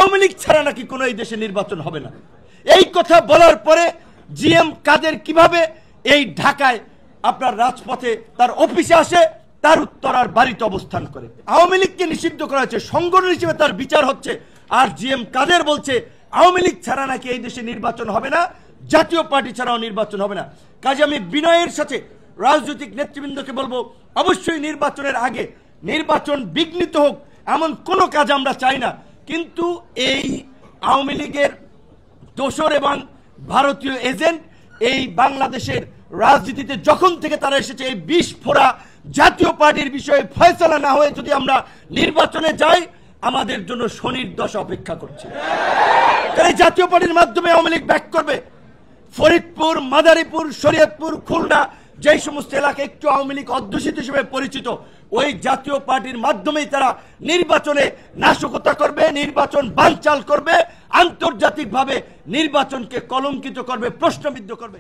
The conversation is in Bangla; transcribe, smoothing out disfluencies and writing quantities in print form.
আওয়ামী লীগ ছাড়া নাকি কোনো এই দেশে নির্বাচন হবে না। এই কথা বলার পরে জিএম কাদের কিভাবে এই ঢাকায় আপনার রাজপথে তার অফিসে আসে, তার উত্তরার বাড়িতে অবস্থান করে। আওয়ামী লীগকে নিষিদ্ধ করা হচ্ছে, সংগঠন হিসেবে তার বিচার হচ্ছে, আর জিএম কাদের বলছে আওয়ামী লীগ ছাড়া নাকি এই দেশে নির্বাচন হবে না, জাতীয় পার্টি ছাড়াও নির্বাচন হবে না। কাজে আমি বিনয়ের সাথে রাজনৈতিক নেতৃবৃন্দকে বলবো, অবশ্যই নির্বাচনের আগে নির্বাচন বিঘ্নিত হোক এমন কোনো কাজ আমরা চাই না, কিন্তু এই আওয়ামী লীগের দোসর এবং ভারতীয় এজেন্ট এই বাংলাদেশের রাজনীতিতে যখন থেকে তারা এসেছে, এই বিষ ফোড়া জাতীয় পার্টির বিষয়ে ফয়সালা না হয়ে যদি আমরা নির্বাচনে যাই, আমাদের জন্য শনির দশা অপেক্ষা করছে। এই জাতীয় পার্টির মাধ্যমে আওয়ামী লীগ ব্যাক করবে। ফরিদপুর, মাদারীপুর, শরীয়তপুর, খুলনা, যেই সমস্ত এলাকা একটু আওয়ামী লীগ অধ্যুষিত হিসেবে পরিচিত, ওই জাতীয় পার্টির মাধ্যমেই তারা নির্বাচনে নাশকতা করবে, নির্বাচন বানচাল করবে, আন্তর্জাতিকভাবে নির্বাচনকে কলঙ্কিত করবে, প্রশ্নবিদ্ধ করবে।